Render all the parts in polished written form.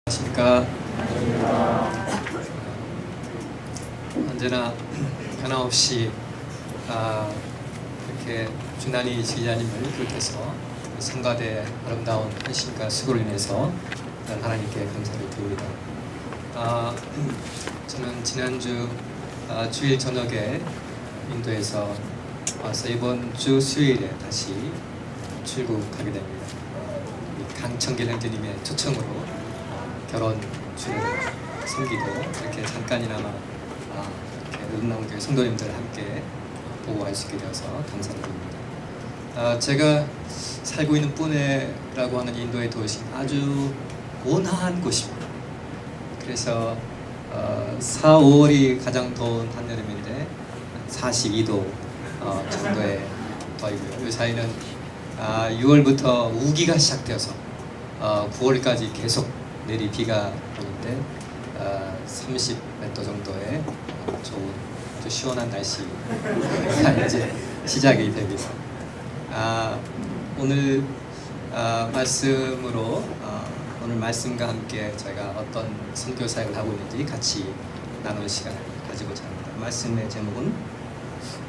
안녕하십니까. 언제나 변함없이 이렇게 준환이 지휘자님을 비롯해서 성가대 아름다운 헌신과 수고를 인해서 하나님께 감사를 드립니다. 저는 지난주 주일 저녁에 인도에서 와서 이번 주 수요일에 다시 출국하게 됩니다. 강청길 형제님의 초청으로 결혼 주례를 섬기고 이렇게 잠깐이나마 이렇게 은남교회 성도님들 함께 보고 갈 수 있게 되어서 감사를 드립니다. 제가 살고 있는 뿌네라고 하는 인도의 도시 아주 온화한 곳입니다. 그래서 4, 5월이 가장 더운 한여름인데 42도 정도의 더위고요. 이 사이는 6월부터 우기가 시작되어서 9월까지 계속 내리 비가 오는데 30몇 도 정도의 좋은 아주 시원한 날씨가 이제 시작이 됩니다. 오늘 말씀으로 오늘 말씀과 함께 저희가 어떤 선교 사역을 하고 있는지 같이 나누는 시간을 가지고자 합니다. 말씀의 제목은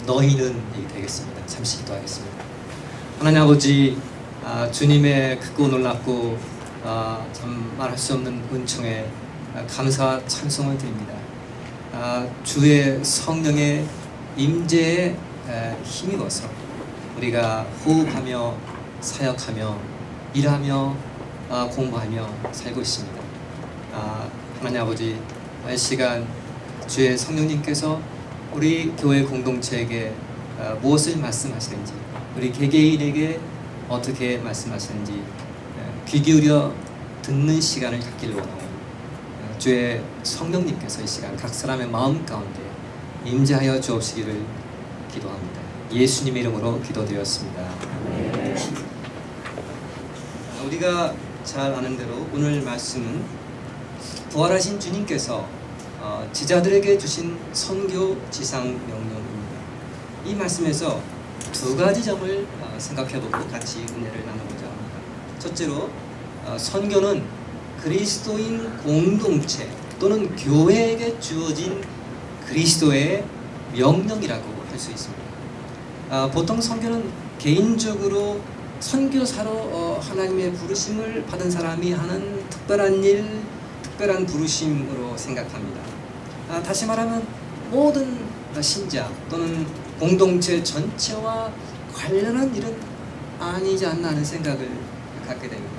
너희는 되겠습니다. 잠시 기도하겠습니다. 하나님 아버지, 주님의 크고 놀랍고 참 말할 수 없는 은총에 감사와 찬송을 드립니다. 주의 성령의 임재에 힘입어서 우리가 호흡하며 사역하며 일하며 공부하며 살고 있습니다. 하나님 아버지, 이 시간 주의 성령님께서 우리 교회 공동체에게 무엇을 말씀하시는지, 우리 개개인에게 어떻게 말씀하시는지 귀 기울여 듣는 시간을 갖기를 원하고, 주의 성령님께서 이 시간 각 사람의 마음 가운데 임재하여 주옵시기를 기도합니다. 예수님의 이름으로 기도드렸습니다. 우리가 잘 아는 대로 오늘 말씀은 부활하신 주님께서 지자들에게 주신 선교 지상 명령입니다. 이 말씀에서 두 가지 점을 생각해보고 같이 은혜를 나누고자 합니다. 첫째로 선교는 그리스도인 공동체 또는 교회에게 주어진 그리스도의 명령이라고 할 수 있습니다. 보통 선교는 개인적으로 선교사로 하나님의 부르심을 받은 사람이 하는 특별한 일, 특별한 부르심으로 생각합니다. 다시 말하면 모든 신자 또는 공동체 전체와 관련한 일은 아니지 않나 하는 생각을 갖게 됩니다.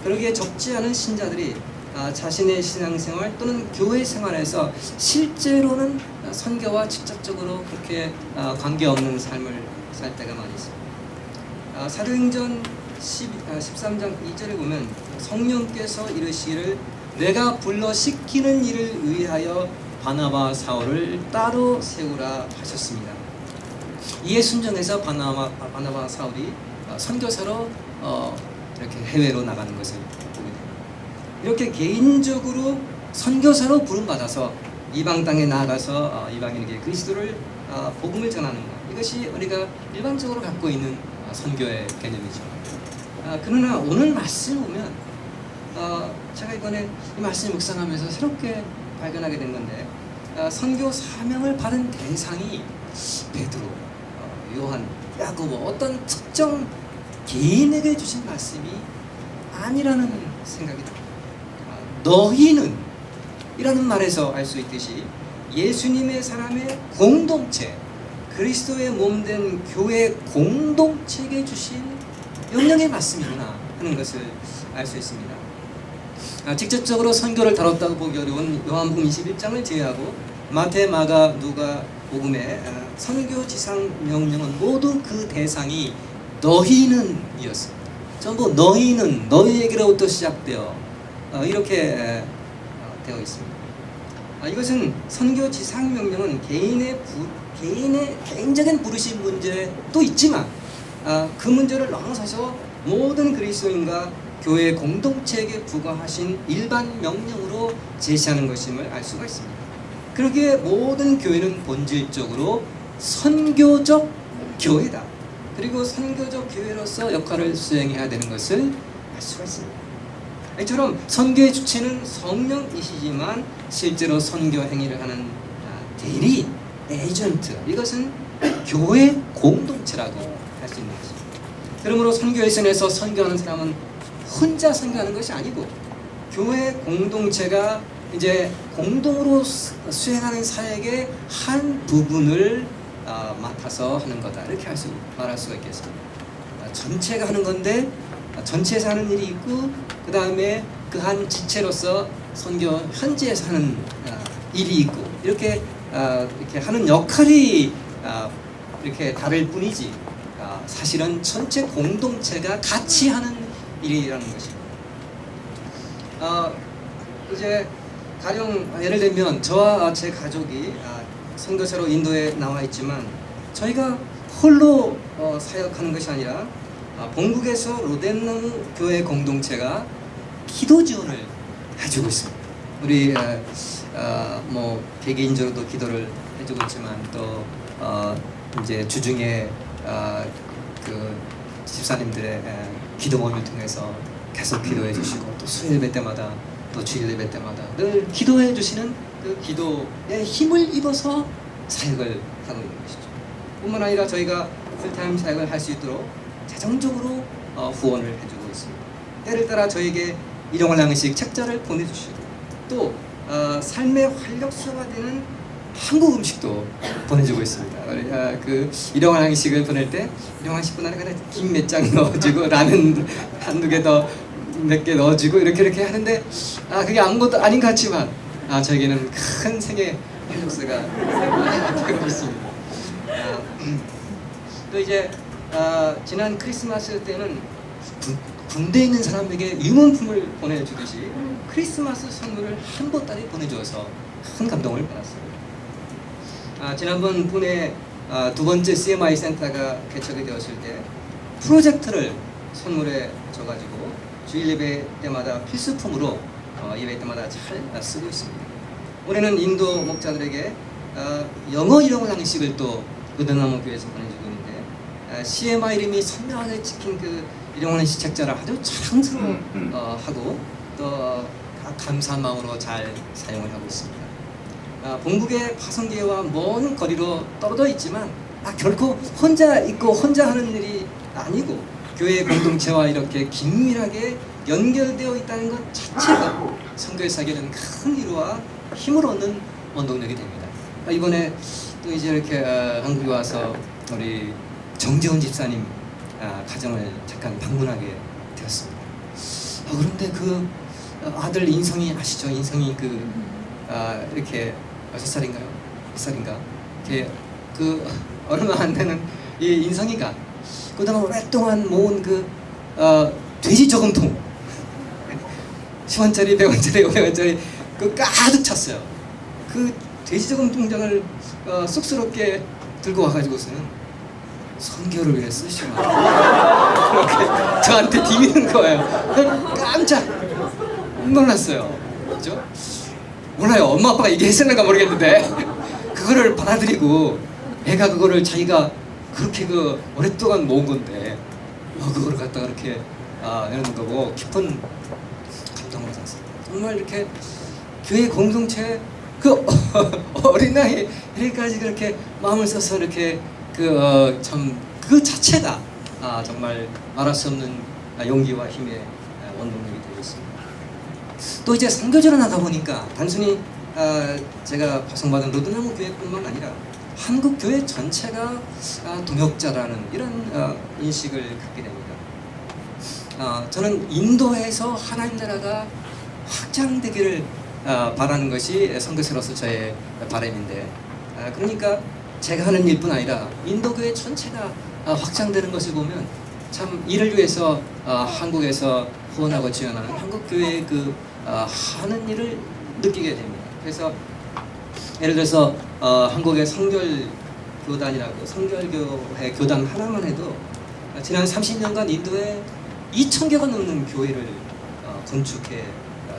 그러기에 적지 않은 신자들이 자신의 신앙생활 또는 교회 생활에서 실제로는 선교와 직접적으로 그렇게 관계없는 삶을 살 때가 많이 있습니다. 사도행전 13장 2절에 보면 성령께서 이르시기를 내가 불러 시키는 일을 위하여 바나바 사울을 따로 세우라 하셨습니다. 이에 순종해서 바나바 사울이 선교사로 이렇게 해외로 나가는 것을 보게 됩니다. 이렇게 개인적으로 선교사로 부름받아서 이방 땅에 나아가서 이방인에게 그리스도를 복음을 전하는 것, 이것이 우리가 일반적으로 갖고 있는 선교의 개념이죠. 그러나 오늘 말씀 보면 제가 이번에 이 말씀 묵상하면서 새롭게 발견하게 된 건데, 선교 사명을 받은 대상이 베드로, 요한, 야고보, 어떤 특정 개인에게 주신 말씀이 아니라는 생각이 듭니다. 너희는 이라는 말에서 알 수 있듯이 예수님의 사람의 공동체, 그리스도의 몸된 교회 공동체에게 주신 명령의 말씀이구나 하는 것을 알 수 있습니다. 직접적으로 선교를 다뤘다고 보기 어려운 요한복음 21장을 제외하고 마태, 마가, 누가 복음의 선교 지상 명령은 모두 그 대상이 너희는 이었습니다. 전부 너희는, 너희에게로부터 시작되어 이렇게 되어 있습니다. 이것은 선교 지상 명령은 개인의 개인적인 부르심 문제도 있지만 그 문제를 넘어서서 모든 그리스도인과 교회 공동체에게 부과하신 일반 명령으로 제시하는 것임을 알 수가 있습니다. 그러기에 모든 교회는 본질적으로 선교적 교회다. 그리고 선교적 교회로서 역할을 수행해야 되는 것을 알 수가 있습니다. 이처럼 선교의 주체는 성령이시지만 실제로 선교 행위를 하는 대리, 에이전트, 이것은 교회 공동체라고 할 수 있는 것입니다. 그러므로 선교 일선에서 선교하는 사람은 혼자 선교하는 것이 아니고 교회 공동체가 이제 공동으로 수행하는 사역의 한 부분을 맡아서 하는 거다, 이렇게 말할 수가 있겠습니다. 전체가 하는 건데 전체에서 하는 일이 있고 그 다음에 그 한 지체로서 선교 현지에서 하는 일이 있고 이렇게 하는 역할이 이렇게 다를 뿐이지 사실은 전체 공동체가 같이 하는 일이라는 것입니다. 이제 가령 예를 들면 저와 제 가족이 선교사로 인도에 나와 있지만 저희가 홀로 사역하는 것이 아니라 본국에서 로뎀나무 교회 공동체가 기도 지원을 해주고 있습니다. 우리 뭐 개개인적으로도 기도를 해주고 있지만 또 이제 주중에 그 집사님들의 기도 모임을 통해서 계속 기도해 주시고 또 수요 예배 때마다 또 주일 예배 때마다 늘 기도해 주시는 그 기도에 힘을 입어서 사역을 하고 있는 것이죠. 뿐만 아니라 저희가 풀타임 사역을 할 수 있도록 재정적으로 후원을 해주고 있습니다. 때를 따라 저에게 일용할 양식 책자를 보내주시고 또 삶의 활력소가 되는 한국 음식도 보내주고 있습니다. 그 일용할 양식을 보낼 때 일용할 양식뿐 아니라 그냥 김 몇 장 넣어주고 라면 한두 개 더 몇 개 넣어주고 이렇게 하는데 그게 아무것도 아닌 것 같지만 저에게는 큰 생의 활력소가 되고 있습니다. 또 이제 지난 크리스마스 때는 군대에 있는 사람에게 유문품을 보내주듯이 크리스마스 선물을 한 보따리 보내줘서 큰 감동을 받았어요. 지난번 분에 두 번째 CMI 센터가 개척이 되었을 때 프로젝터를 선물해 줘가지고 주일 예배 때마다 필수품으로 예배 때마다 잘 쓰고 있습니다. 올해는 인도 목자들에게 영어 일용할 양식을 또 로뎀나무 교회에서 보내주고 있는데 CMI 이름이 선명하게 찍힌 그 일용할 양식 책자를 아주 자랑스러워하고 또 감사한 마음으로 잘 사용을 하고 있습니다. 본국의 파송계와 먼 거리로 떨어져 있지만 결코 혼자 있고 혼자 하는 일이 아니고 교회 공동체와 이렇게 긴밀하게 연결되어 있다는 것 자체가 선교의 사역에는 큰 위로와 힘을 얻는 원동력이 됩니다. 이번에 또 이제 이렇게 한국에 와서 우리 정재훈 집사님 가정을 잠깐 방문하게 되었습니다. 그런데 그 아들 인성이 아시죠? 인성이 이렇게 6살인가요? 몇 살인가? 그 얼마 안 되는 이 인성이가 그동안 오랫동안 모은 돼지 저금통 10원짜리, 100원짜리, 500원짜리 가득 찼어요. 그 돼지 저금통장을 쑥스럽게 들고 와가지고서는 선교를 위해 쓰시면 그렇게 저한테 디미는 거예요. 깜짝 놀랐어요. 그죠? 몰라요. 엄마 아빠가 얘기했었는가 모르겠는데 그거를 받아들이고 애가 그거를 자기가 그렇게 오랫동안 모은 건데 그거를 갖다가 이렇게 이런 거고 깊은 감동을 받았어요. 정말 이렇게 교회 공동체 어린 나이에 이렇게까지 그렇게 마음을 써서 이렇게 참 그 자체가 정말 말할 수 없는 용기와 힘의 원동력이 되고 있습니다. 또 이제 선교지로 나가 보니까 단순히 제가 파송받은 로뎀나무 교회뿐만 아니라 한국 교회 전체가 동역자라는 이런 인식을 갖게 됩니다. 저는 인도에서 하나님 나라가 확장되기를 바라는 것이 선교사로서 저의 바람인데 그러니까 제가 하는 일뿐 아니라 인도 교회 전체가 확장되는 것을 보면 참 이를 위해서 한국에서 후원하고 지원하는 한국 교회의 하는 일을 느끼게 됩니다. 그래서 예를 들어서 한국의 성결교단이라고 성결교회 교단 하나만 해도 지난 30년간 인도에 2,000개가 넘는 교회를 건축해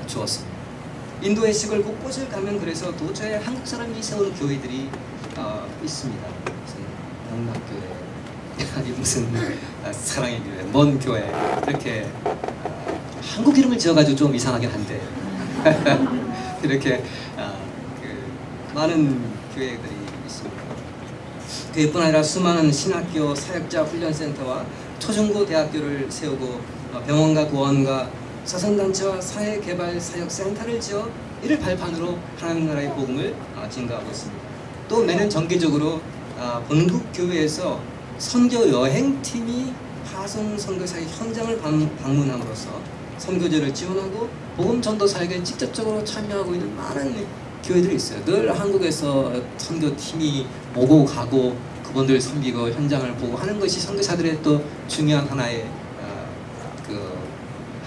주었습니다. 인도의 시골 곳곳을 가면 그래서 도저히 한국 사람이 세운 교회들이 있습니다. 무슨 영락교회 아니 무슨 사랑의 교회, 먼 교회 이렇게 한국 이름을 지어가지고 좀 이상하긴 한데 이렇게 많은 교회들이 있습니다. 교회뿐 아니라 수많은 신학교, 사역자 훈련센터와 초중고 대학교를 세우고 병원과 고원과 사선단체와 사회개발사역센터를 지어 이를 발판으로 하나님 나라의 복음을 증가하고 있습니다. 또 매년 정기적으로 본국 교회에서 선교 여행팀이 파송 선교사의 현장을 방문함으로써 선교제를 지원하고 복음 전도 사역에 직접적으로 참여하고 있는 많은 교회들이 있어요. 늘 한국에서 선교팀이 오고 가고 그분들 섬기고 현장을 보고 하는 것이 선교사들의 또 중요한 하나의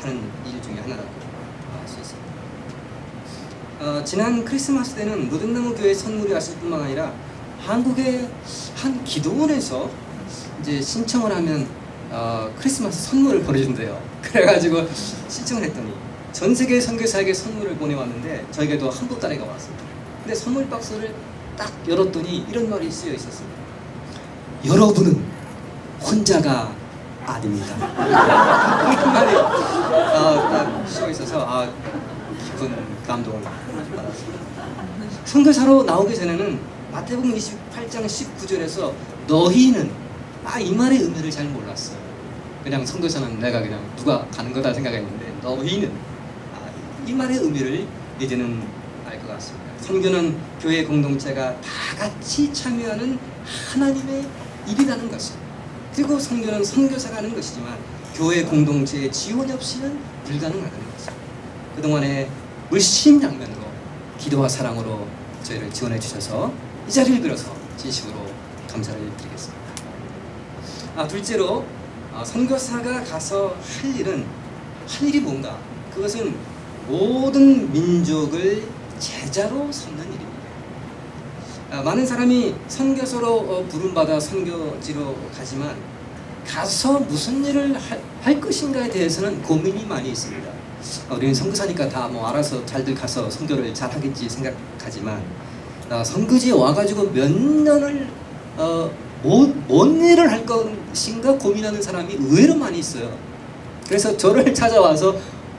하는 일 중에 하나라고 할 수 있습니다. 지난 크리스마스 때는 무든나무 교회 선물이 왔을 뿐만 아니라 한국의 한 기도원에서 이제 신청을 하면 크리스마스 선물을 보내준대요. 그래가지고 신청을 했더니 전 세계 선교사에게 선물을 보내왔는데 저에게도 한국 딸애가 왔습니다. 근데 선물 박스를 딱 열었더니 이런 말이 쓰여 있었습니다. 여러분은 혼자가 아닙니다. 그런 말이 딱 쓰여 있어서 깊은 감동을 받았습니다. 선교사로 나오기 전에는 마태복음 28장 19절에서 너희는 이 말의 의미를 잘 몰랐어요. 그냥 선교사는 내가 그냥 누가 가는 거다 생각했는데 너희는 이 말의 의미를 이제는 알 것 같습니다. 선교는 교회 공동체가 다 같이 참여하는 하나님의 일이라는 것입니다. 그리고 선교는 선교사가 하는 것이지만 교회 공동체의 지원 없이는 불가능하다는 것입니다. 그동안에 물심양면으로 기도와 사랑으로 저희를 지원해 주셔서 이 자리를 빌어서 진심으로 감사를 드리겠습니다. 둘째로 선교사가 가서 할 일이 뭔가? 그것은 모든 민족을 제자로 삼는 일입니다. 많은 사람이 선교사로 부름받아 선교지로 가지만 가서 무슨 일을 할 것인가에 대해서는 고민이 많이 있습니다. 우리는 선교사니까 다 알아서 잘들 가서 선교를 잘 하겠지 생각하지만 선교지에 와가지고 몇 년을 뭔 일을 할 것인가 고민하는 사람이 의외로 많이 있어요. 그래서 저를 찾아와서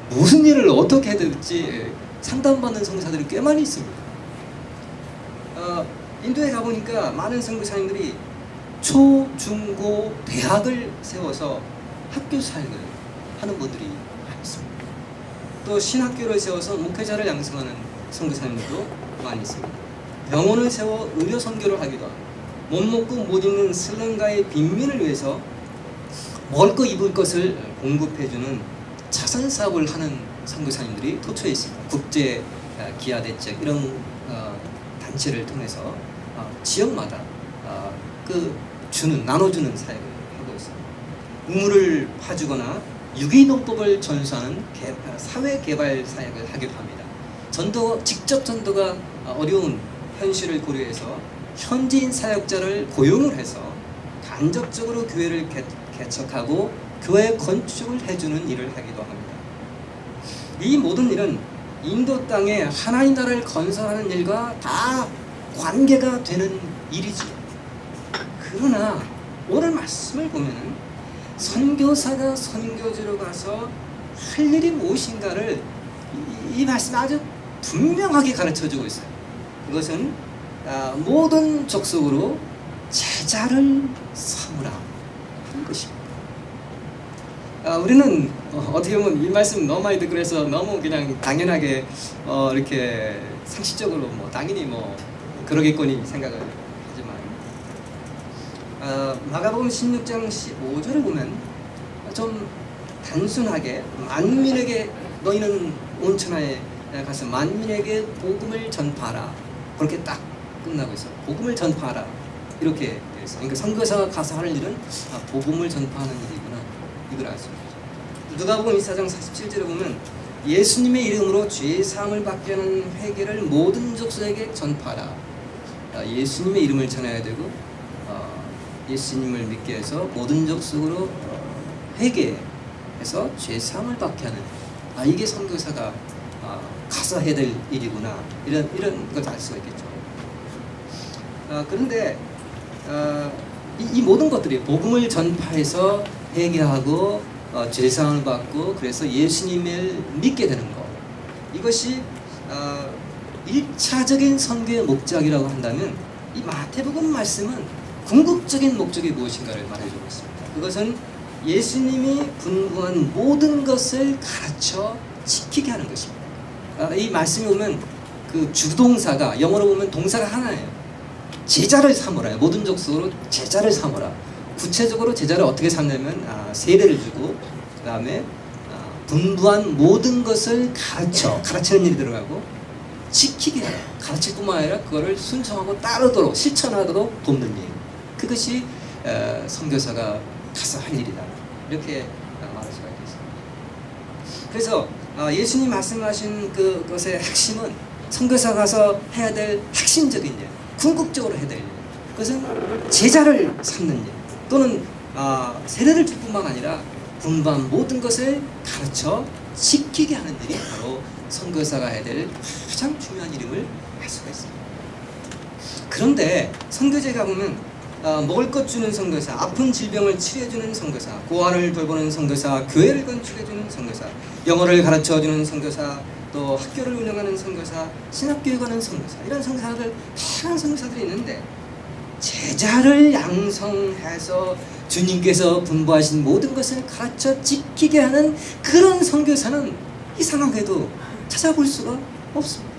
무슨 일을 어떻게 해야 될지 상담받는 선교사들이 꽤 많이 있습니다. 인도에 가보니까 많은 선교사님들이 초, 중, 고, 대학을 세워서 학교 사역을 하는 분들이 있습니다. 또 신학교를 세워서 목회자를 양성하는 선교사님들도 많이 있습니다. 병원을 세워 의료 선교를 하기도 하고 못 먹고 못 입는 슬럼가의 빈민을 위해서 먹을 거 입을 것을 공급해주는 자선 사업을 하는 선교사님들이 도처에 있습니다. 국제 기아 대책 이런 단체를 통해서 지역마다 나눠주는 사역을 하고 있습니다. 우물을 파주거나 유기농법을 전수하는 사회개발 사역을 하기도 합니다. 직접 전도가 어려운 현실을 고려해서 현지인 사역자를 고용을 해서 간접적으로 교회를 개척하고 교회 건축을 해주는 일을 하기도 합니다. 이 모든 일은 인도 땅에 하나님 나라를 건설하는 일과 다 관계가 되는 일이죠. 그러나 오늘 말씀을 보면 선교사가 선교지로 가서 할 일이 무엇인가를 이 말씀이 아주 분명하게 가르쳐주고 있어요. 그것은 모든 족속으로 제자를 삼으라 하는 것입니다. 우리는 어떻게 보면 이 말씀 너무 많이 듣고 그래서 너무 그냥 당연하게 이렇게 상식적으로 당연히 그러겠거니 생각을 하지만 마가복음 16장 15절을 보면 좀 단순하게 만민에게 너희는 온 천하에 가서 만민에게 복음을 전파하라 그렇게 딱 끝나고 있어요. 복음을 전파하라 이렇게 되어 있어요. 그러니까 선교사가 가서 하는 일은 복음을 전파하는 일이구나 이걸 알 수 있죠. 누가복음 24장 47절에 보면 예수님의 이름으로 죄 사함을 받게 하는 회개를 모든 족속에게 전파하라. 예수님의 이름을 전해야 되고 예수님을 믿게 해서 모든 족속으로 회개해서 죄 사함을 받게 하는 이게 선교사가 가서 해야 될 일이구나 이런 걸 알 수가 있겠죠. 그런데 이 모든 것들이 복음을 전파해서 회개하고 죄사함을 받고 그래서 예수님을 믿게 되는 것. 이것이 1차적인 선교의 목적이라고 한다면 이 마태복음 말씀은 궁극적인 목적이 무엇인가를 말해주고 있습니다. 그것은 예수님이 분부한 모든 것을 가르쳐 지키게 하는 것입니다. 이 말씀에 보면 그 주동사가 영어로 보면 동사가 하나예요. 제자를 삼으라. 모든 족속으로 제자를 삼으라. 구체적으로 제자를 어떻게 삼냐면 세례를 주고 그 다음에 분부한 모든 것을 가르치는 일이 들어가고 지키게 해라. 가르칠 뿐만 아니라 그거를 순종하고 따르도록 실천하도록 돕는 일. 그것이 선교사가 가서 할 일이다. 이렇게 말할 수가 있겠습니다. 그래서 예수님 말씀하신 그것의 핵심은 선교사 가서 해야 될 핵심적인 일, 궁극적으로 해야 될 일. 그것은 제자를 삼는 일 또는 세례를 줄 뿐만 아니라 분부한 모든 것을 가르쳐 지키게 하는 일이 바로 선교사가 해야 될 가장 중요한 일임을 알 수가 있습니다. 그런데 선교지에 가보면 먹을 것 주는 선교사, 아픈 질병을 치료해주는 선교사, 고아를 돌보는 선교사, 교회를 건축해주는 선교사, 영어를 가르쳐주는 선교사, 또 학교를 운영하는 선교사, 신학교육하는 선교사, 이런 선교사들, 다양한 선교사들이 있는데 제자를 양성해서 주님께서 분부하신 모든 것을 가르쳐 지키게 하는 그런 선교사는 이상하게도 찾아볼 수가 없습니다.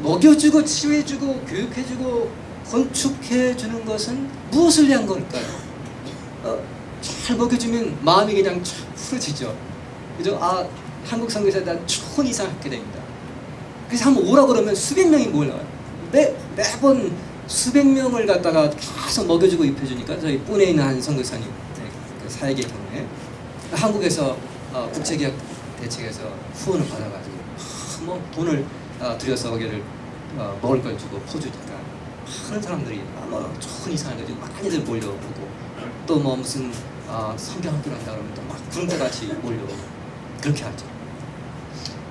먹여주고 치유해주고 교육해주고 건축해주는 것은 무엇을 위한 걸까요? 잘 먹여주면 마음이 그냥 쫙 풀어지죠. 그죠? 한국 선교사들 좋은 이상을 갖게 됩니다. 그래서 한번 오라고 그러면 수백 명이 몰려와요. 매번 수백 명을 갖다가 계속 먹여주고 입혀주니까 저희 뚠에 있는 한 선교사님 사역의 경우에 한국에서 국제기업 대책에서 후원을 받아가지고 돈을 들여서 거기를 먹을 걸 주고 퍼주니까 많은 사람들이 좋은 이상을 가지고 많이들 몰려오고 또 무슨 성경학교를 한다 그러면 또 막 군대같이 몰려오고 그렇게 하죠.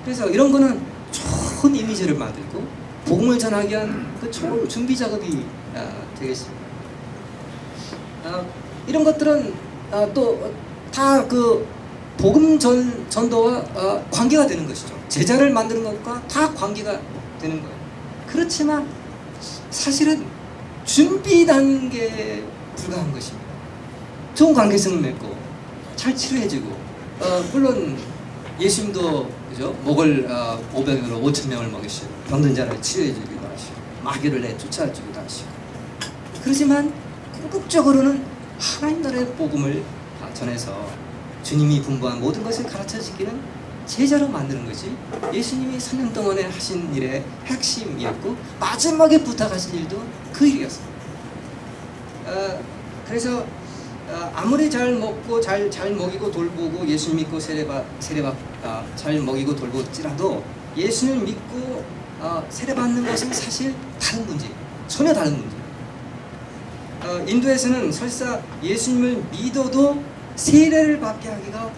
그래서 이런 거는 좋은 이미지를 만들고 복음을 전하기 위한 그 좋은 준비 작업이 되겠습니다. 이런 것들은 또 다 그 복음 전도와 관계가 되는 것이죠. 제자를 만드는 것과 다 관계가 되는 거예요. 그렇지만 사실은 준비 단계에 불과한 것입니다. 좋은 관계성을 맺고 잘 치료해주고 물론 예수님도 그죠? 목을 500으로 5,000명을 먹이시고 병든 자를 치료해주기도 하시고 마귀를 내쫓아주기도 하시고 그렇지만 궁극적으로는 하나님 나라의 복음을 전해서 주님이 분부한 모든 것을 가르쳐지기는 제자로 만드는 것이 예수님이 3년 동안에 하신 일의 핵심이었고 마지막에 부탁하신 일도 그 일이었습니다. 그래서 아무리 잘 먹고 잘 먹이고 돌보고 예수 믿고 잘 먹이고 돌보지라도 예수를 믿고 세례받는 것은 사실 다른 문제, 전혀 다른 문제. 인도에서는 설사 예수님을 믿어도 세례를 받게 하기가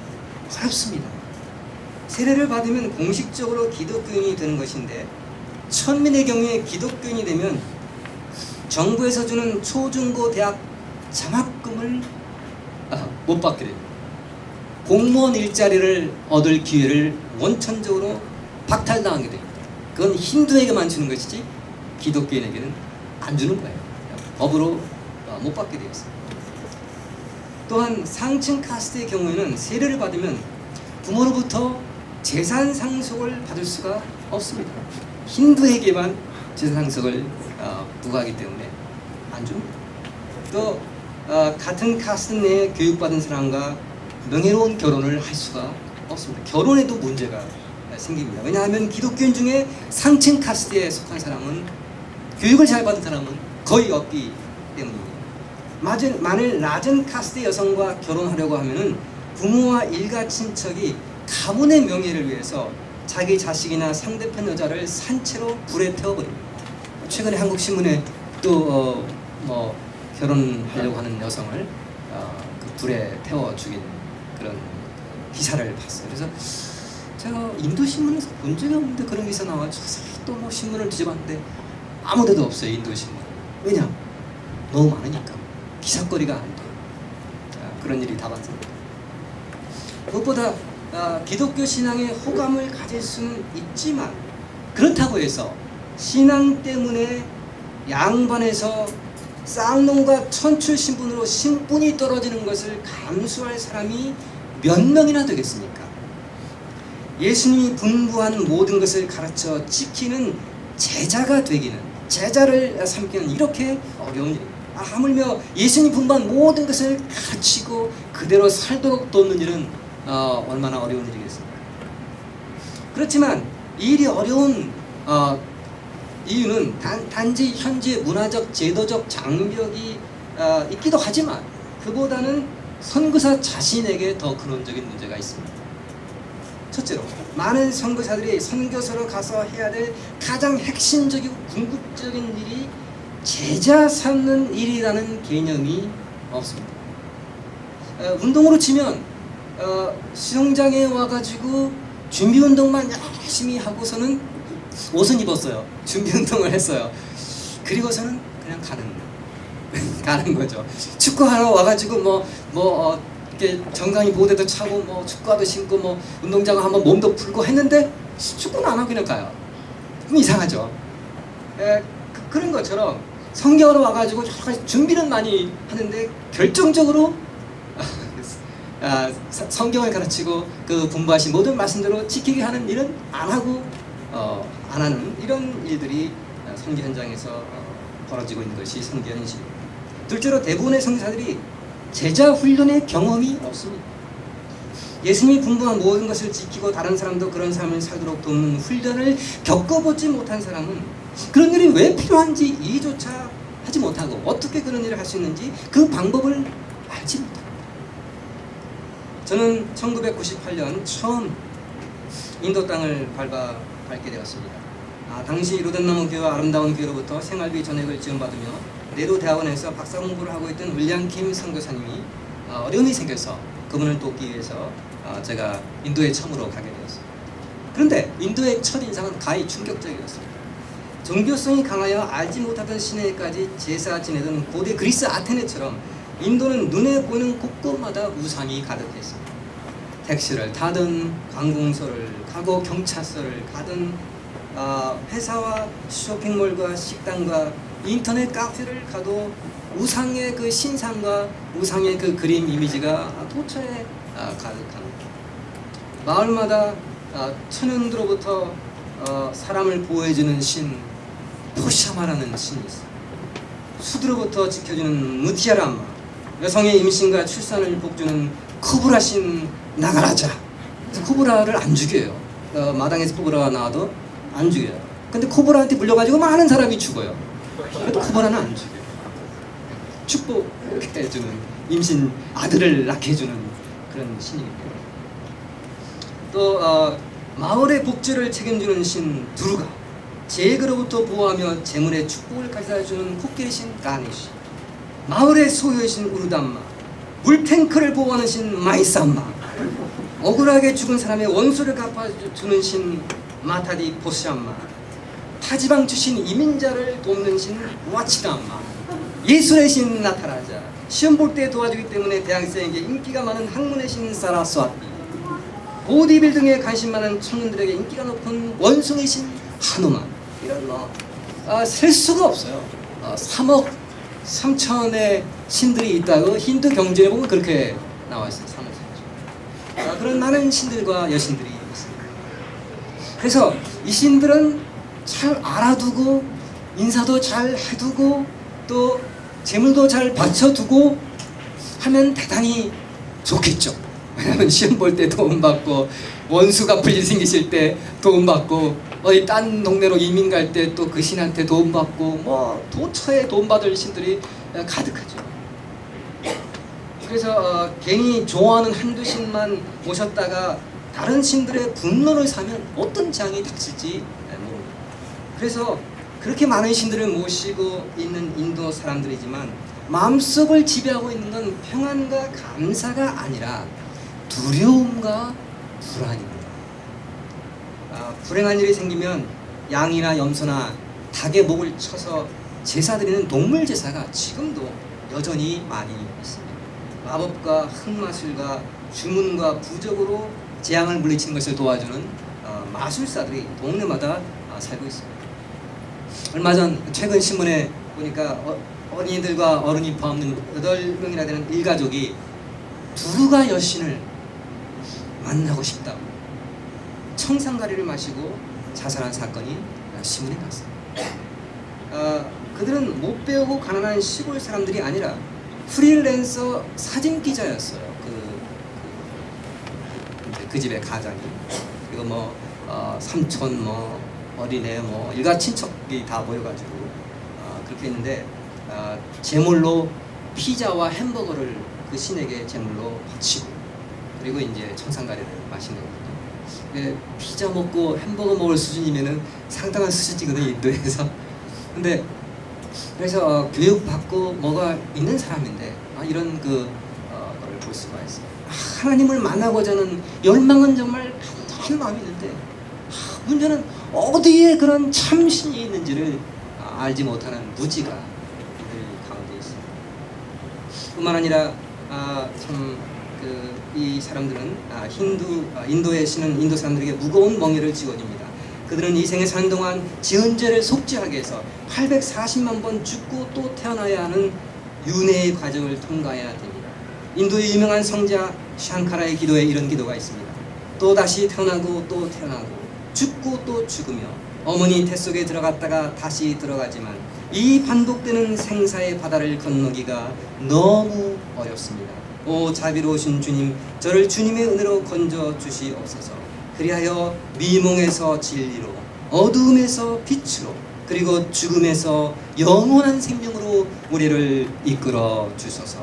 어렵습니다. 세례를 받으면 공식적으로 기독교인이 되는 것인데 천민의 경우에 기독교인이 되면 정부에서 주는 초중고 대학 장학금을 못 받게 됩니다. 공무원 일자리를 얻을 기회를 원천적으로 박탈당하게 됩니다. 그건 힌두에게만 주는 것이지 기독교인에게는 안 주는 거예요. 법으로 못 받게 되었습니다. 또한 상층 카스트의 경우에는 세례를 받으면 부모로부터 재산 상속을 받을 수가 없습니다. 힌두에게만 재산 상속을 부과하기 때문에 안 줍니다. 또 같은 카스트 내에 교육받은 사람과 명예로운 결혼을 할 수가 없습니다. 결혼에도 문제가 생깁니다. 왜냐하면 기독교인 중에 상층 카스트에 속한 사람은 교육을 잘 받은 사람은 거의 없기 때문입니다. 만일 낮은 카스트 여성과 결혼하려고 하면은 부모와 일가 친척이 가문의 명예를 위해서 자기 자식이나 상대편 여자를 산채로 불에 태워버립니다. 최근에 한국 신문에 또 결혼하려고 하는 여성을 그 불에 태워 죽인 그런 기사를 봤어요. 그래서 제가 인도 신문에서 본 적이 없는데 그런 기사 나와서 또 신문을 뒤져봤는데 아무데도 없어요. 인도 신문. 왜냐? 너무 많으니까 기사거리가 안 돼요. 그런 일이 다반사입니다. 무엇보다 기독교 신앙에 호감을 가질 수는 있지만 그렇다고 해서 신앙 때문에 양반에서 쌍놈과 천출 신분으로 신분이 떨어지는 것을 감수할 사람이 몇 명이나 되겠습니까? 예수님이 분부한 모든 것을 가르쳐 지키는 제자가 되기는, 제자를 삼기는 이렇게 어려운 일입니다. 하물며 예수님이 분부한 모든 것을 가르치고 그대로 살도록 돕는 일은 얼마나 어려운 일이겠습니까? 그렇지만 이 일이 어려운 이유는 단지 현재 문화적 제도적 장벽이 있기도 하지만 그보다는 선교사 자신에게 더 근원적인 문제가 있습니다. 첫째로 많은 선교사들이 선교사로 가서 해야 될 가장 핵심적이고 궁극적인 일이 제자 삼는 일이라는 개념이 없습니다. 운동으로 치면 수영장에 와가지고 준비운동만 열심히 하고서는 옷은 입었어요. 준비운동을 했어요. 그리고서는 그냥 가는 거죠. 축구하러 와가지고 이렇게 정강이 보호대도 차고 축구화도 신고 운동장 한번 몸도 풀고 했는데 축구는 안 하고 그냥 가요. 그럼 이상하죠. 그런 것처럼 성경으로 와가지고 여러 가지 준비는 많이 하는데 결정적으로 성경을 가르치고 그 분부하신 모든 말씀대로 지키게 하는 일은 안 하고 안 하는 이런 일들이 선교 현장에서 벌어지고 있는 것이 선교 현실입니다. 둘째로 대부분의 선교사들이 제자 훈련의 경험이 없습니다. 예수님이 분부한 모든 것을 지키고 다른 사람도 그런 삶을 살도록 돕는 훈련을 겪어보지 못한 사람은 그런 일이 왜 필요한지 이해조차 하지 못하고 어떻게 그런 일을 할 수 있는지 그 방법을 알지 못합니다. 저는 1998년 처음 인도 땅을 밟게 되었습니다. 당시 로덴나무 교회와 아름다운 교회로부터 생활비 전액을 지원받으며 네로 대학원에서 박사 공부를 하고 있던 윌리엄 킴 선교사님이 어려움이 생겨서 그분을 돕기 위해서 제가 인도에 처음으로 가게 되었습니다. 그런데 인도의 첫 인상은 가히 충격적이었습니다. 종교성이 강하여 알지 못하던 신에까지 제사 지내던 고대 그리스 아테네처럼 인도는 눈에 보이는 곳곳마다 우상이 가득했습니다. 택시를 타든 관공서를 가고 경찰서를 가든 회사와 쇼핑몰과 식당과 인터넷 카페를 가도 우상의 그 신상과 우상의 그 그림 이미지가 도처에 가득합니다. 마을마다 천연으로부터 사람을 보호해주는 신 포샤마라는 신이 있어요. 수두로부터 지켜주는 무티아람마, 여성의 임신과 출산을 복주는 코브라 신 나가라자. 코브라를 안 죽여요. 마당에서 코브라가 나와도 안 죽여요. 근데 코브라한테 물려가지고 많은 사람이 죽어요. 그래도 코브라는 안 죽여요. 축복해주는, 임신 아들을 낳게 해주는 그런 신입니다. 또 마을의 복지를 책임지는 신 두르가, 재해로부터 보호하며 재물의 축복을 가져다주는 코끼리 신 가네시, 마을의 소유의 신 우르담마, 물탱크를 보호하는 신 마이삼마, 억울하게 죽은 사람의 원수를 갚아주는 신 마타디 포시암마, 타지방 출신 이민자를 돕는 신 와치람마, 예술의 신 나타라자, 시험 볼 때 도와주기 때문에 대학생에게 인기가 많은 학문의 신 사라스와티, 보디빌딩에 관심 많은 청년들에게 인기가 높은 원숭이 신 하누만, 이런 셀 수가 없어요. 3억 3천의 신들이 있다고 힌두 경전에 보면 그렇게 나와 있어요. 3억 3천. 그런 많은 신들과 여신들이 있습니다. 그래서 이 신들은 잘 알아두고 인사도 잘 해두고 또 재물도 잘 받쳐두고 하면 대단히 좋겠죠. 왜냐하면 시험 볼 때 도움받고 원수가 풀일 생기실 때 도움받고 어디 딴 동네로 이민 갈 때 또 그 신한테 도움받고 도처에 도움받을 신들이 가득하죠. 그래서 괜히 좋아하는 한두 신만 모셨다가 다른 신들의 분노를 사면 어떤 재앙이 닥칠지 모릅니다. 그래서 그렇게 많은 신들을 모시고 있는 인도 사람들이지만 마음속을 지배하고 있는 건 평안과 감사가 아니라 두려움과 불안입니다. 불행한 일이 생기면 양이나 염소나 닭의 목을 쳐서 제사 드리는 동물 제사가 지금도 여전히 많이 있습니다. 마법과 흑마술과 주문과 부적으로 재앙을 물리치는 것을 도와주는 마술사들이 동네마다 살고 있습니다. 얼마 전 최근 신문에 보니까 어린이들과 어른이 포함된 8명이나 되는 일가족이 두루가 여신을 만나고 싶다고 청산가리를 마시고 자살한 사건이 신문에 났습니다. 그들은 못 배우고 가난한 시골 사람들이 아니라 프리랜서 사진 기자였어요. 그 집의 가장이. 그리고 뭐 삼촌, 뭐 어린애, 뭐 일가 친척이 다 모여가지고 그렇게 했는데 제물로 피자와 햄버거를 그 신에게 제물로 바치고 그리고 이제 청산가리를 마시는 거거든요. 피자 먹고 햄버거 먹을 수준이면은 상당한 수준이거든요, 인도에서. 근데 그래서 교육받고 뭐가 있는 사람인데 이런 거를 볼 수가 있어요. 하나님을 만나고자 하는 열망은 정말 한 마음이 있는데 문제는 어디에 그런 참신이 있는지를 알지 못하는 무지가 이 가운데 있습니다. 뿐만 아니라 이 사람들은 인도의 신은 인도 사람들에게 무거운 멍에를 지어줍니다. 그들은 이 생에 사는 동안 지은 죄를 속죄하기 위해서 840만 번 죽고 또 태어나야 하는 윤회의 과정을 통과해야 됩니다. 인도의 유명한 성자 샹카라의 기도에 이런 기도가 있습니다. 또 다시 태어나고 또 태어나고 죽고 또 죽으며 어머니 태 속에 들어갔다가 다시 들어가지만 이 반복되는 생사의 바다를 건너기가 너무 어렵습니다. 오 자비로우신 주님, 저를 주님의 은혜로 건져 주시옵소서. 그리하여 미몽에서 진리로, 어두움에서 빛으로, 그리고 죽음에서 영원한 생명으로 우리를 이끌어 주소서.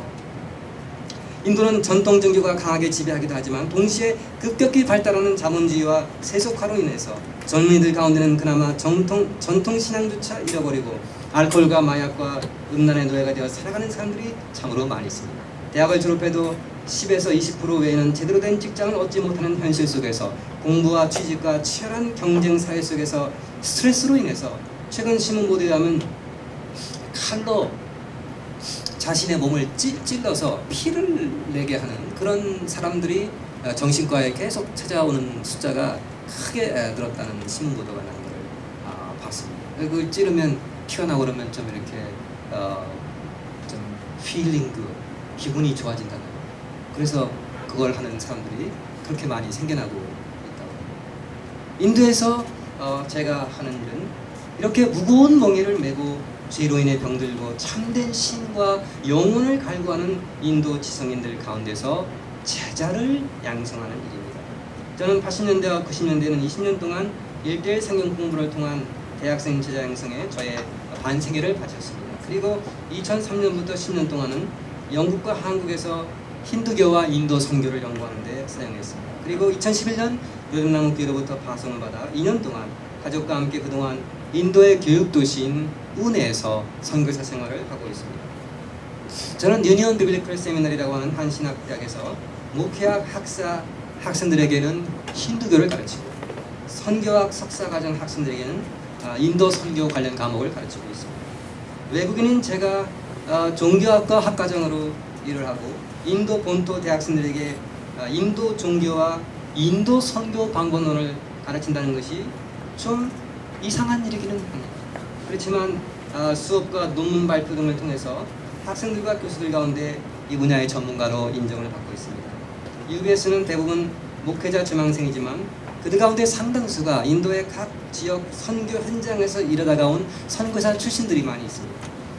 인도는 전통 종교가 강하게 지배하기도 하지만 동시에 급격히 발달하는 자본주의와 세속화로 인해서 젊은이들 가운데는 그나마 전통 신앙조차 잃어버리고 알코올과 마약과 음란의 노예가 되어 살아가는 사람들이 참으로 많이 있습니다. 대학을 졸업해도 10에서 20% 외에는 제대로 된 직장을 얻지 못하는 현실 속에서 공부와 취직과 치열한 경쟁 사회 속에서 스트레스로 인해서 최근 신문 보도에 의하면 칼로 자신의 몸을 찔러서 피를 내게 하는 그런 사람들이 정신과에 계속 찾아오는 숫자가 크게 늘었다는 신문 보도가 나는 걸 봤습니다. 그걸 찌르면 피가 나고 그러면 좀 이렇게 좀 필링 기분이 좋아진다는. 그래서 그걸 하는 사람들이 그렇게 많이 생겨나고 있다고. 인도에서 제가 하는 일은 이렇게 무거운 멍에를 메고 죄로 인해 병들고 참된 신과 영혼을 갈구하는 인도 지성인들 가운데서 제자를 양성하는 일입니다. 저는 80년대와 90년대에는 20년 동안 1:1 성경 공부를 통한 대학생 제자 양성에 저의 반세계를 바쳤습니다. 그리고 2003년부터 10년 동안은 영국과 한국에서 힌두교와 인도 선교를 연구하는 데 사용했습니다. 그리고 2011년 요즘나무교로부터 파송을 받아 2년 동안 가족과 함께 그동안 인도의 교육도시인 우네에서 선교사 생활을 하고 있습니다. 저는 유니온 비블리컬 세미나리라고 하는 한 신학대학에서 목회학 학생들에게는 힌두교를 가르치고 선교학 석사과정 학생들에게는 인도 선교 관련 과목을 가르치고 있습니다. 외국인인 제가 종교학과 학과정으로 일을 하고 인도 본토 대학생들에게 인도 종교와 인도 선교 방법론을 가르친다는 것이 좀 이상한 일이기는 합니다. 그렇지만 수업과 논문 발표 등을 통해서 학생들과 교수들 가운데 이 분야의 전문가로 인정을 받고 있습니다. UBS는 대부분 목회자 지망생이지만 그들 가운데 상당수가 인도의 각 지역 선교 현장에서 일하다가 온 선교사 출신들이 많이 있습니다.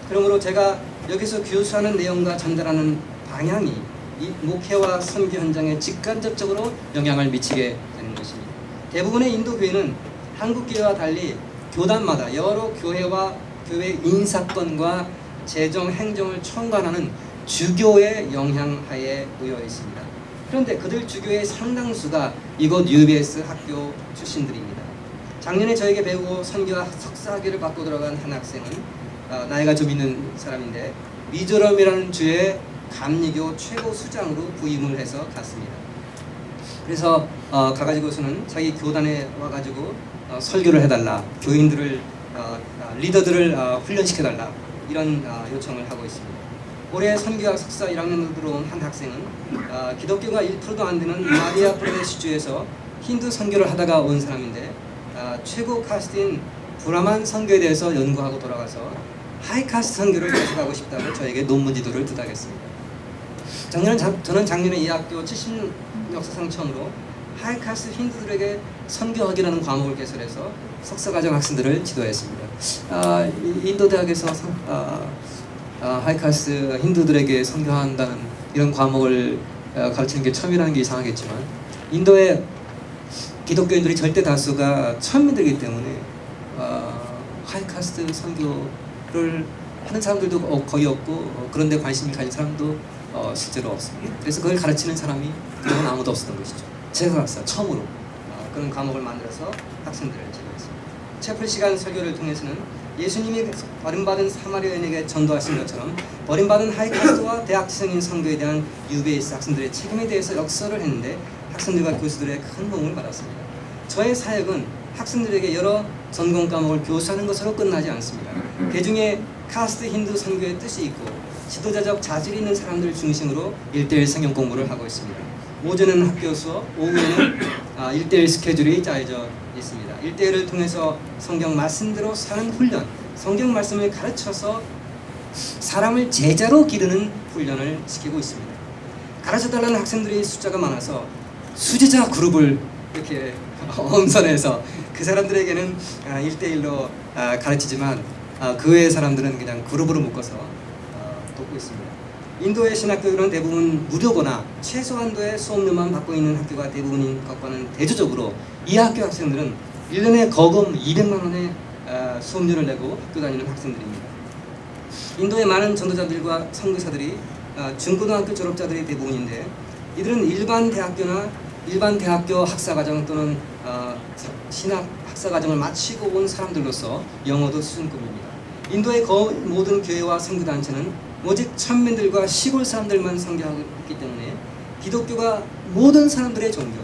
그러므로 제가 여기서 교수하는 내용과 전달하는 방향이 이 목회와 선교 현장에 직간접적으로 영향을 미치게 되는 것입니다. 대부분의 인도 교회는 한국 교회와 달리 교단마다 여러 교회와 교회 인사권과 재정 행정을 총괄하는 주교의 영향하에 놓여 있습니다. 그런데 그들 주교의 상당수가 이곳 UBS 학교 출신들입니다. 작년에 저에게 배우고 선교와 석사학위를 받고 들어간 한 학생은 나이가 좀 있는 사람인데 미조럼이라는 주의 감리교 최고 수장으로 부임을 해서 갔습니다. 그래서 가가지고서는 자기 교단에 와가지고 설교를 해달라, 교인들을 리더들을 훈련시켜달라 이런 요청을 하고 있습니다. 올해 선교학 석사 1학년으로 들어온 한 학생은 기독교가 1%도 안 되는 마디아 프레데시주에서 힌두 선교를 하다가 온 사람인데 최고 카스트인 브라만 선교에 대해서 연구하고 돌아가서 하이카스트 선교를 계속하고 싶다고 저에게 논문 지도를 부탁했습니다. 저는 작년에 이 학교 70년 역사상 처음으로 하이카스트 힌두들에게 선교학이라는 과목을 개설해서 석사과정 학생들을 지도했습니다. 인도 대학에서 하이카스트 힌두들에게 선교한다는 이런 과목을 가르치는 게 처음이라는 게 이상하겠지만 인도의 기독교인들이 절대 다수가 천민들이기 때문에 하이카스트 선교를 하는 사람들도 거의 없고 그런 데 관심을 가진 사람도 실제로 없습니다. 그래서 그걸 가르치는 사람이 그동안 아무도 없었던 것이죠. 제가 갔어요. 처음으로 그런 과목을 만들어서 학생들을 지도했습니다. 채플 시간 설교를 통해서는 예수님이 버림받은 사마리아 여인에게 전도하신 것처럼 버림받은 하이카스트와 대학생인 선교에 대한 UBS 학생들의 책임에 대해서 역설을 했는데 학생들과 교수들의 큰 도움을 받았습니다. 저의 사역은 학생들에게 여러 전공 과목을 교수하는 것으로 끝나지 않습니다. 그 중에 카스트 힌두 선교의 뜻이 있고 지도자적 자질이 있는 사람들 중심으로 1:1 성경 공부를 하고 있습니다. 오전에는 학교 수업, 오후에는 1:1 스케줄이 짜여져 있습니다. 1:1을 통해서 성경 말씀대로 사는 훈련, 성경 말씀을 가르쳐서 사람을 제자로 기르는 훈련을 시키고 있습니다. 가르쳐달라는 학생들이 숫자가 많아서 수제자 그룹을 이렇게 엄선해서 그 사람들에게는 1:1로 가르치지만 그 외의 사람들은 그냥 그룹으로 묶어서 돕고 있습니다. 인도의 신학교는 대부분 무료거나 최소한도의 수업료만 받고 있는 학교가 대부분인 것과는 대조적으로 이 학교 학생들은 1년에 거금 200만 원의 수업료를 내고 학교 다니는 학생들입니다. 인도의 많은 전도자들과 선교사들이 중고등학교 졸업자들이 대부분인데 이들은 일반 대학교 학사과정 또는 신학 학사과정을 마치고 온 사람들로서 영어도 수준급입니다. 인도의 모든 교회와 선교단체는 오직 천민들과 시골 사람들만 선교하고 있기 때문에 기독교가 모든 사람들의 종교,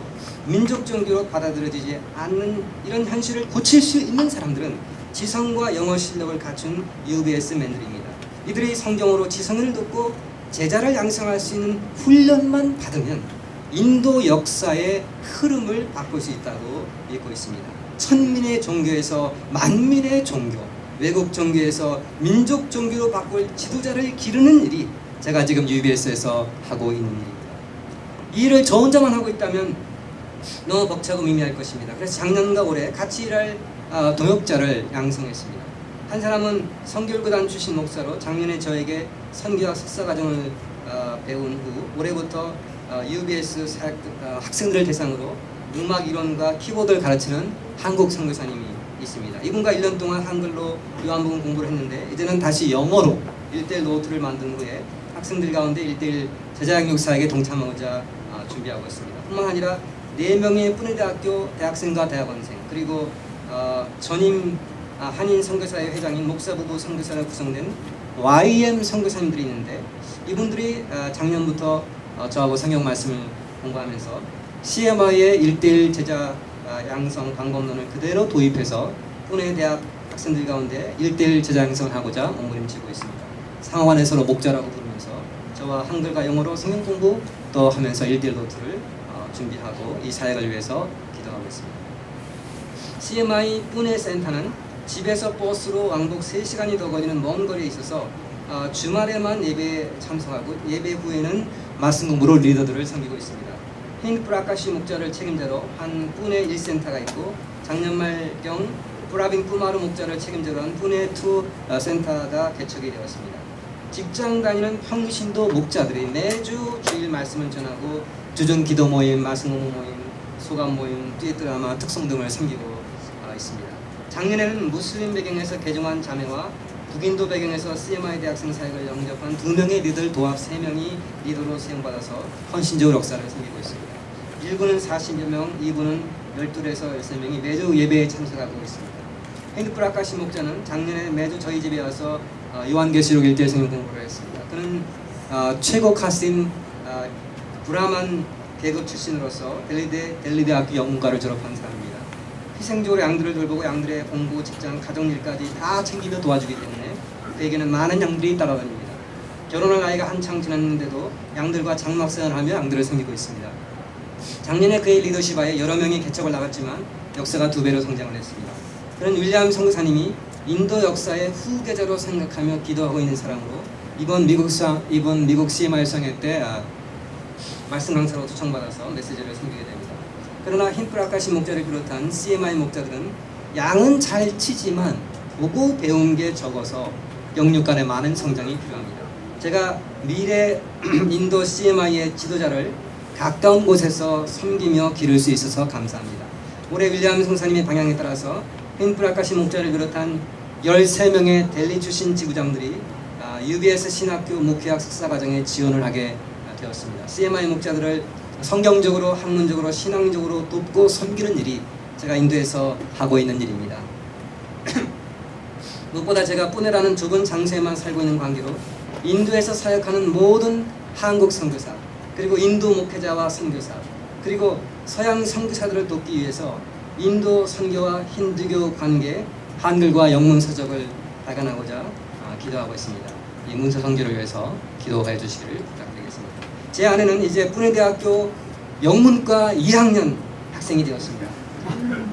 민족 종교로 받아들여지지 않는 이런 현실을 고칠 수 있는 사람들은 지성과 영어 실력을 갖춘 UBS맨들입니다. 이들이 성경으로 지성을 돕고 제자를 양성할 수 있는 훈련만 받으면 인도 역사의 흐름을 바꿀 수 있다고 믿고 있습니다. 천민의 종교에서 만민의 종교, 외국 종교에서 민족 종교로 바꿀 지도자를 기르는 일이 제가 지금 UBS에서 하고 있는 일입니다. 이 일을 저 혼자만 하고 있다면 너무 벅차고 미미할 것입니다. 그래서 작년과 올해 같이 일할 동역자를 양성했습니다. 한 사람은 선교구단 출신 목사로 작년에 저에게 선교학 석사과정을 배운 후 올해부터 UBS 학생들을 대상으로 음악 이론과 키보드를 가르치는 한국 선교사님이 있습니다. 이분과 1년 동안 한글로 요한복음 공부를 했는데 이제는 다시 영어로 1:1 노트를 만든 후에 학생들 가운데 1:1 제자양육 사역에 동참하고자 준비하고 있습니다. 뿐만 아니라 4명의 뿌네대학교 대학생과 대학원생 그리고 전임 한인 선교사회 회장인 목사부부 선교사로 구성된 YM 선교사님들이 있는데 이분들이 작년부터 저하고 성경 말씀을 공부하면서 CMI의 1:1 제자 양성 방법론을 그대로 도입해서 뿌네 대학 학생들 가운데 1:1 제자 양성을 하고자 몸부림치고 있습니다. 상하관에 서로 목자라고 부르면서 저와 한글과 영어로 성경 공부 또 하면서 1:1 노트를 준비하고 이 사역을 위해서 기도하고 있습니다. CMI 뿌네 센터는 집에서 버스로 왕복 3시간이 더 걸리는 먼 거리에 있어서 주말에만 예배에 참석하고 예배 후에는 말씀 공부로 리더들을 섬기고 있습니다. 힌드 프라카시 목자를 책임자로 한 뿌네 1센터가 있고 작년 말경 프라빈 쿠마르 목자를 책임자로 한 뿌네 2 센터가 개척이 되었습니다. 직장 다니는 평신도 목자들이 매주 주일 말씀을 전하고 주중 기도 모임, 말씀 공부 모임, 소감 모임, 듀엣 드라마, 특송 등을 섬기고 있습니다. 작년에는 무슬림 배경에서 개종한 자매와 북인도 배경에서 CMI 대학생 사역을 영접한 2명의 리더를 도합 3명이 리더로 사용받아서 헌신적으로 역사를 섬기고 있습니다. 1부는 40여 명, 2부는 12에서 13명이 매주 예배에 참석하고 있습니다. 힌드프라카시 목자는 작년에 매주 저희 집에 와서 요한계시록 1:1 성경 공부를 했습니다. 그는 최고 카스인 브라만 계급 출신으로서 델리대학교 영문과를 졸업한 사람입니다. 희생적으로 양들을 돌보고 양들의 공부, 직장, 가정일까지 다 챙기며 도와주기 때문에 그에게는 많은 양들이 따라다닙니다. 결혼할 나이가 한창 지났는데도 양들과 장막생활을 하며 양들을 섬기고 있습니다. 작년에 그의 리더십하에 여러 명이 개척을 나갔지만 역사가 2배로 성장을 했습니다. 그런 윌리엄 선교사님이 인도 역사의 후계자로 생각하며 기도하고 있는 사람으로 이번 미국 CMI 성회 때 말씀 강사로 초청받아서 메시지를 섬기게 됩니다. 그러나 힌프라카시 목자를 비롯한 CMI 목자들은 양은 잘 치지만 보고 배운 게 적어서 영육 간의 많은 성장이 필요합니다. 제가 미래 인도 CMI의 지도자를 가까운 곳에서 섬기며 기를 수 있어서 감사합니다. 올해 윌리엄 성사님의 방향에 따라서 힌프라카시 목자를 비롯한 13명의 델리 출신 지부장들이 UBS 신학교 목회학 석사과정에 지원을 하게 되었습니다. CMI 목자들을 성경적으로, 학문적으로, 신앙적으로 돕고 섬기는 일이 제가 인도에서 하고 있는 일입니다. 무엇보다 제가 뿌네라는 좁은 장소에만 살고 있는 관계로 인도에서 사역하는 모든 한국 선교사, 그리고 인도 목회자와 선교사, 그리고 서양 선교사들을 돕기 위해서 인도 선교와 힌두교 관계, 한글과 영문 서적을 발간하고자 기도하고 있습니다. 이 문서 선교를 위해서 기도해 주시기를 부탁드리겠습니다. 제 아내는 이제 뿌네대학교 영문과 2학년 학생이 되었습니다.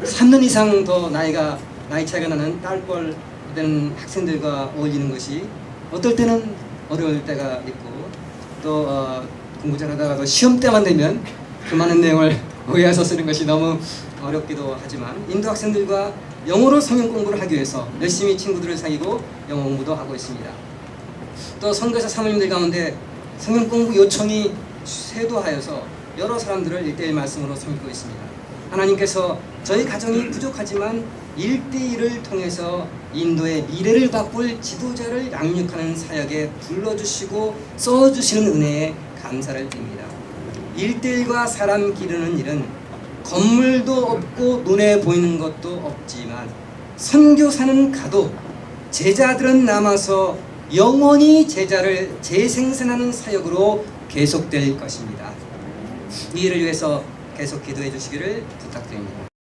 3년 이상 더 나이 차이가 나는 딸뻘 된 학생들과 어울리는 것이 어떨 때는 어려울 때가 있고 또 공부 잘하다가도 시험 때만 되면 그 많은 내용을 오해해서 쓰는 것이 너무 어렵기도 하지만 인도 학생들과 영어로 성경 공부를 하기 위해서 열심히 친구들을 사귀고 영어 공부도 하고 있습니다. 또 선교사 사모님들 가운데 성경 공부 요청이 쇄도하여서 여러 사람들을 1:1 말씀으로 섬기고 있습니다. 하나님께서 저희 가정이 부족하지만 1:1을 통해서 인도의 미래를 바꿀 지도자를 양육하는 사역에 불러주시고 써주시는 은혜에 감사를 드립니다. 1:1과 사람 기르는 일은 건물도 없고 눈에 보이는 것도 없지만 선교사는 가도 제자들은 남아서 영원히 제자를 재생산하는 사역으로 계속될 것입니다. 이 일을 위해서 계속 기도해 주시기를 부탁드립니다.